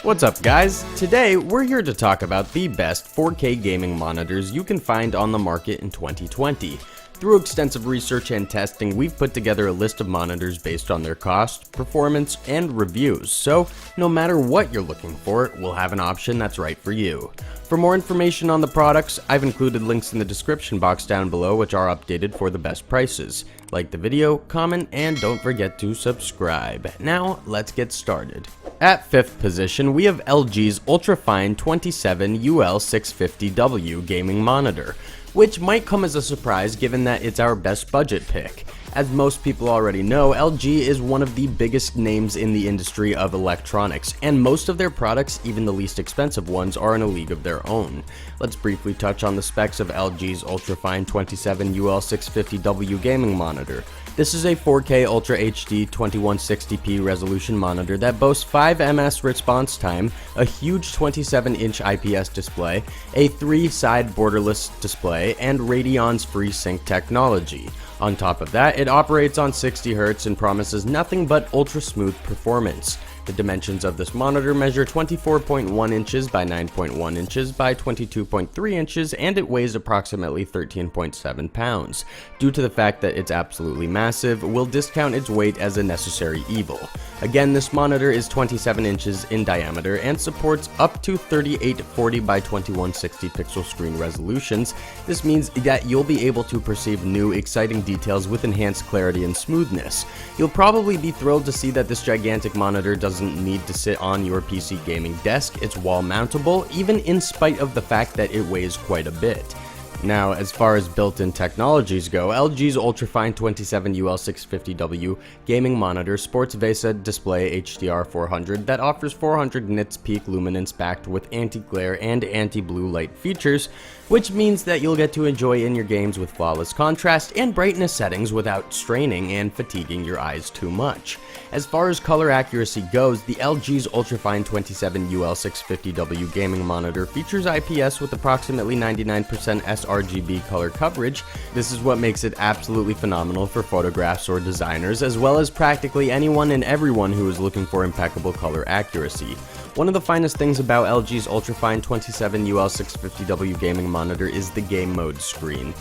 What's up guys? Today we're here to talk about the best 4K gaming monitors you can find on the market in 2020. Through extensive research and testing, we've put together a list of monitors based on their cost, performance, and reviews, so no matter what you're looking for, we'll have an option that's right for you. For more information on the products, I've included links in the description box down below which are updated for the best prices. Like the video, comment, and don't forget to subscribe. Now, let's get started. At 5th position, we have LG's Ultrafine 27UL650W gaming monitor, which might come as a surprise given that it's our best budget pick. As most people already know, LG is one of the biggest names in the industry of electronics, and most of their products, even the least expensive ones, are in a league of their own. Let's briefly touch on the specs of LG's Ultrafine 27UL650W gaming monitor. This is a 4K Ultra HD 2160p resolution monitor that boasts 5 ms response time, a huge 27-inch IPS display, a 3-side borderless display, and Radeon's FreeSync technology. On top of that, it operates on 60 Hz and promises nothing but ultra-smooth performance. The dimensions of this monitor measure 24.1 inches by 9.1 inches by 22.3 inches, and it weighs approximately 13.7 pounds. Due to the fact that it's absolutely massive, we'll discount its weight as a necessary evil. Again, this monitor is 27 inches in diameter and supports up to 3840 by 2160 pixel screen resolutions. This means that you'll be able to perceive new, exciting details with enhanced clarity and smoothness. You'll probably be thrilled to see that this gigantic monitor doesn't need to sit on your PC gaming desk. It's wall mountable, even in spite of the fact that it weighs quite a bit. Now, as far as built-in technologies go, LG's Ultrafine 27UL650W gaming monitor sports VESA Display HDR 400 that offers 400 nits peak luminance backed with anti-glare and anti-blue light features, which means that you'll get to enjoy in your games with flawless contrast and brightness settings without straining and fatiguing your eyes too much. As far as color accuracy goes, the LG's Ultrafine 27UL650W gaming monitor features IPS with approximately 99% sRGB color coverage. This is what makes it absolutely phenomenal for photographs or designers, as well as practically anyone and everyone who is looking for impeccable color accuracy. One of the finest things about LG's Ultrafine 27UL650W gaming monitor is the game mode screen.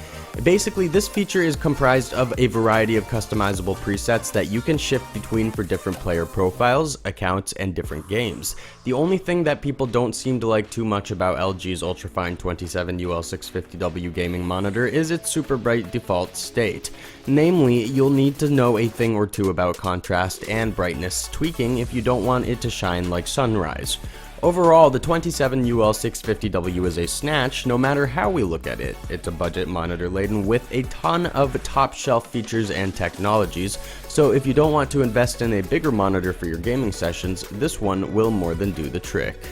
Basically, this feature is comprised of a variety of customizable presets that you can shift between for different player profiles, accounts, and different games. The only thing that people don't seem to like too much about LG's Ultrafine 27UL650W gaming monitor is its super bright default state. Namely, you'll need to know a thing or two about contrast and brightness tweaking if you don't want it to shine like sunrise. Overall, the 27UL650W is a snatch no matter how we look at it. It's a budget monitor laden with a ton of top-shelf features and technologies, so if you don't want to invest in a bigger monitor for your gaming sessions, this one will more than do the trick.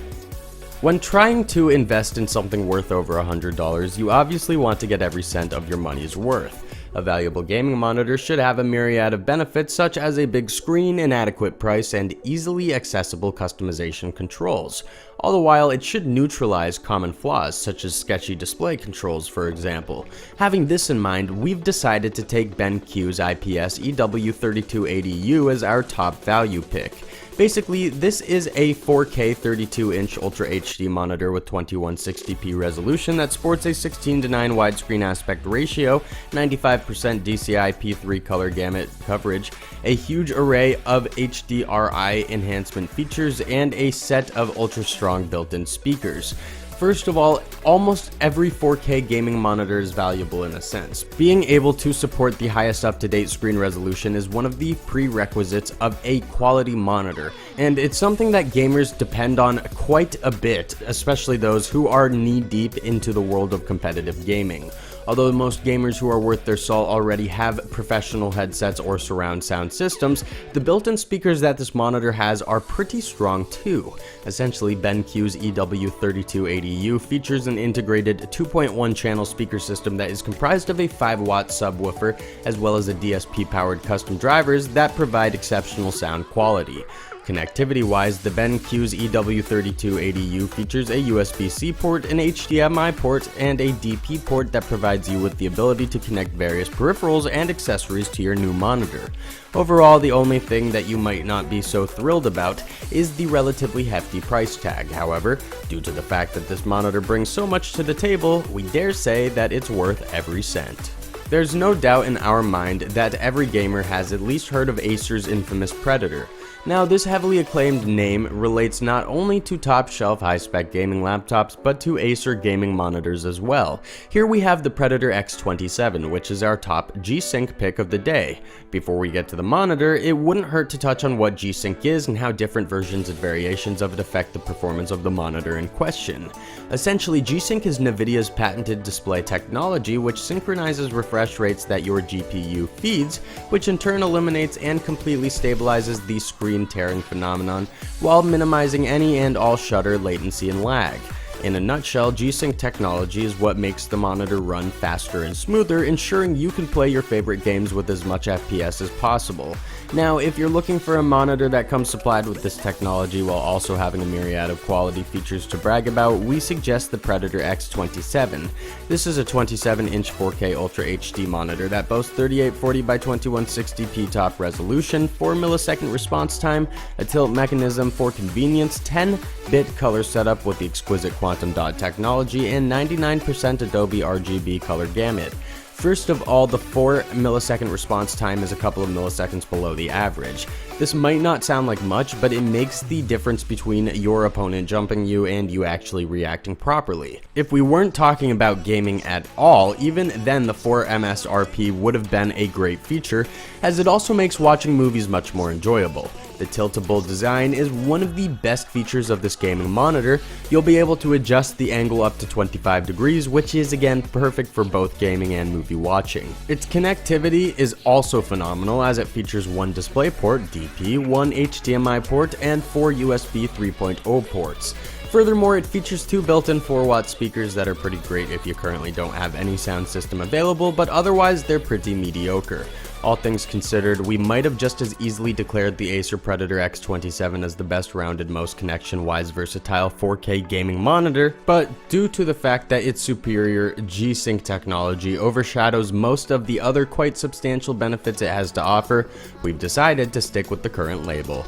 When trying to invest in something worth over $100, you obviously want to get every cent of your money's worth. A valuable gaming monitor should have a myriad of benefits such as a big screen, an adequate price, and easily accessible customization controls. All the while, it should neutralize common flaws such as sketchy display controls, for example. Having this in mind, we've decided to take BenQ's IPS EW3280U as our top value pick. Basically, this is a 4K 32-inch Ultra HD monitor with 2160p resolution that sports a 16:9 widescreen aspect ratio, 95% DCI P3 color gamut coverage, a huge array of HDRI enhancement features, and a set of ultra-strong built-in speakers. First of all, almost every 4K gaming monitor is valuable in a sense. Being able to support the highest up-to-date screen resolution is one of the prerequisites of a quality monitor, and it's something that gamers depend on quite a bit, especially those who are knee-deep into the world of competitive gaming. Although most gamers who are worth their salt already have professional headsets or surround sound systems, the built-in speakers that this monitor has are pretty strong too. Essentially, BenQ's EW3280U features an integrated 2.1 channel speaker system that is comprised of a 5-watt subwoofer as well as a DSP-powered custom drivers that provide exceptional sound quality. Connectivity-wise, the BenQ's EW3280U features a USB-C port, an HDMI port, and a DP port that provides you with the ability to connect various peripherals and accessories to your new monitor. Overall, the only thing that you might not be so thrilled about is the relatively hefty price tag. However, due to the fact that this monitor brings so much to the table, we dare say that it's worth every cent. There's no doubt in our mind that every gamer has at least heard of Acer's infamous Predator. Now, this heavily acclaimed name relates not only to top-shelf high-spec gaming laptops, but to Acer gaming monitors as well. Here we have the Predator X27, which is our top G-Sync pick of the day. Before we get to the monitor, it wouldn't hurt to touch on what G-Sync is and how different versions and variations of it affect the performance of the monitor in question. Essentially, G-Sync is NVIDIA's patented display technology, which synchronizes refresh rates that your GPU feeds, which in turn eliminates and completely stabilizes the screen tearing phenomenon while minimizing any and all shutter, latency, and lag. In a nutshell, G-Sync technology is what makes the monitor run faster and smoother, ensuring you can play your favorite games with as much FPS as possible. Now, if you're looking for a monitor that comes supplied with this technology while also having a myriad of quality features to brag about, we suggest the Predator X27. This is a 27-inch 4K Ultra HD monitor that boasts 3840x2160p top resolution, 4 millisecond response time, a tilt mechanism for convenience, 10-bit color setup with the exquisite quantum dot technology, and 99% Adobe RGB color gamut. First of all, the 4 millisecond response time is a couple of milliseconds below the average. This might not sound like much, but it makes the difference between your opponent jumping you and you actually reacting properly. If we weren't talking about gaming at all, even then the 4 MSRP would have been a great feature, as it also makes watching movies much more enjoyable. The tiltable design is one of the best features of this gaming monitor. You'll be able to adjust the angle up to 25 degrees, which is again perfect for both gaming and movie watching. Its connectivity is also phenomenal, as it features one DisplayPort DP, one HDMI port, and 4 USB 3.0 ports. Furthermore, it features 2 built-in 4-watt speakers that are pretty great if you currently don't have any sound system available, but otherwise they're pretty mediocre. All things considered, we might have just as easily declared the Acer Predator X27 as the best rounded, most connection-wise versatile 4K gaming monitor, but due to the fact that its superior G-Sync technology overshadows most of the other quite substantial benefits it has to offer, we've decided to stick with the current label.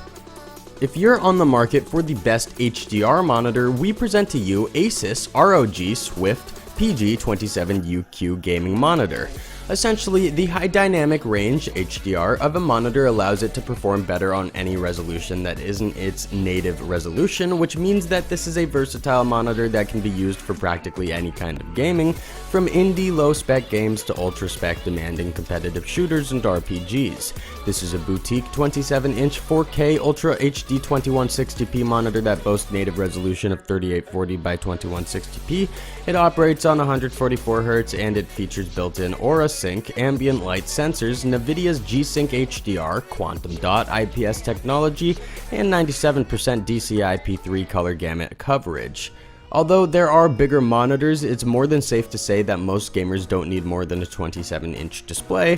If you're on the market for the best HDR monitor, we present to you Asus ROG Swift PG27UQ gaming monitor. Essentially, the high dynamic range HDR of a monitor allows it to perform better on any resolution that isn't its native resolution, which means that this is a versatile monitor that can be used for practically any kind of gaming, from indie low-spec games to ultra-spec demanding competitive shooters and RPGs. This is a boutique 27-inch 4K Ultra HD 2160p monitor that boasts native resolution of 3840x2160p. It operates on 144Hz and it features built-in Aura Sync, ambient light sensors, NVIDIA's G-Sync HDR, quantum dot IPS technology, and 97% DCI-P3 color gamut coverage. Although there are bigger monitors, it's more than safe to say that most gamers don't need more than a 27-inch display.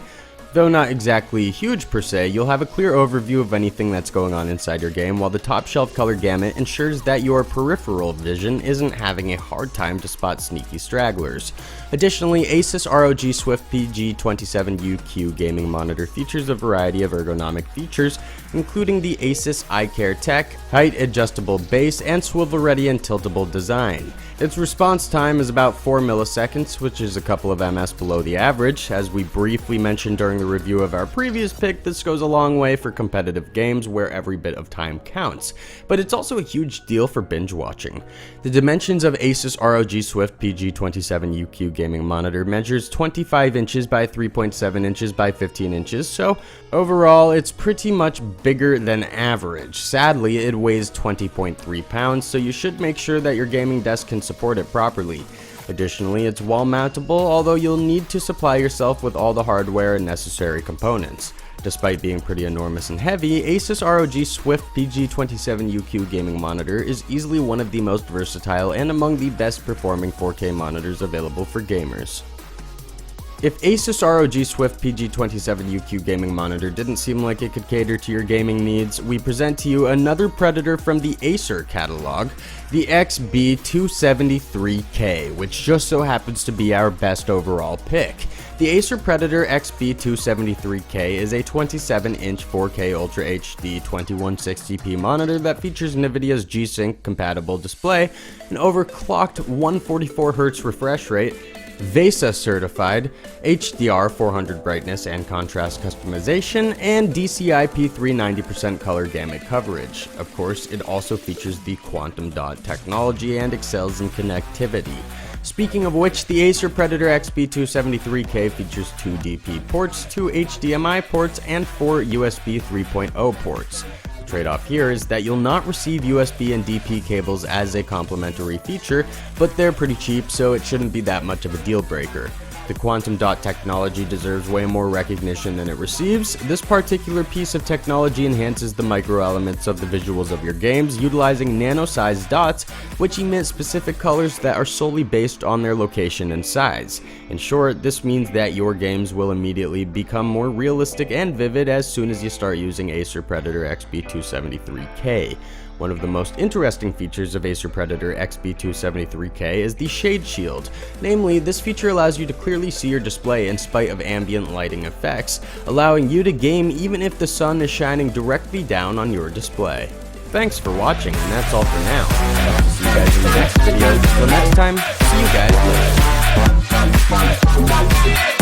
Though not exactly huge per se, you'll have a clear overview of anything that's going on inside your game, while the top shelf color gamut ensures that your peripheral vision isn't having a hard time to spot sneaky stragglers. Additionally, Asus ROG Swift PG27UQ gaming monitor features a variety of ergonomic features, including the Asus iCare Tech, height adjustable base, and swivel ready and tiltable design. Its response time is about 4 milliseconds, which is a couple of ms below the average. As we briefly mentioned during the review of our previous pick, this goes a long way for competitive games where every bit of time counts, but it's also a huge deal for binge watching. The dimensions of Asus ROG Swift PG27UQ gaming monitor measures 25 inches by 3.7 inches by 15 inches, so overall it's pretty much bigger than average. Sadly, it weighs 20.3 pounds, so you should make sure that your gaming desk can support it properly. Additionally, it's wall mountable, although you'll need to supply yourself with all the hardware and necessary components. Despite being pretty enormous and heavy, Asus ROG Swift PG27UQ gaming monitor is easily one of the most versatile and among the best performing 4K monitors available for gamers. If Asus ROG Swift PG27UQ gaming monitor didn't seem like it could cater to your gaming needs, we present to you another Predator from the Acer catalog, the XB273K, which just so happens to be our best overall pick. The Acer Predator XB273K is a 27-inch 4K Ultra HD 2160p monitor that features NVIDIA's G-Sync compatible display, an overclocked 144Hz refresh rate, VESA certified, HDR 400 brightness and contrast customization, and DCI-P3 90% color gamut coverage. Of course, it also features the quantum dot technology and excels in connectivity. Speaking of which, the Acer Predator XB273K features 2 DP ports, 2 HDMI ports, and 4 USB 3.0 ports. The trade-off here is that you'll not receive USB and DP cables as a complementary feature, but they're pretty cheap, so it shouldn't be that much of a deal breaker. The quantum dot technology deserves way more recognition than it receives. This particular piece of technology enhances the micro elements of the visuals of your games, utilizing nano-sized dots, which emit specific colors that are solely based on their location and size. In short, this means that your games will immediately become more realistic and vivid as soon as you start using Acer Predator XB273K. One of the most interesting features of Acer Predator XB273K is the Shade Shield. Namely, this feature allows you to clearly see your display in spite of ambient lighting effects, allowing you to game even if the sun is shining directly down on your display. Thanks for watching, and that's all for now. I'll see you guys in the next video. Until next time, see you guys later.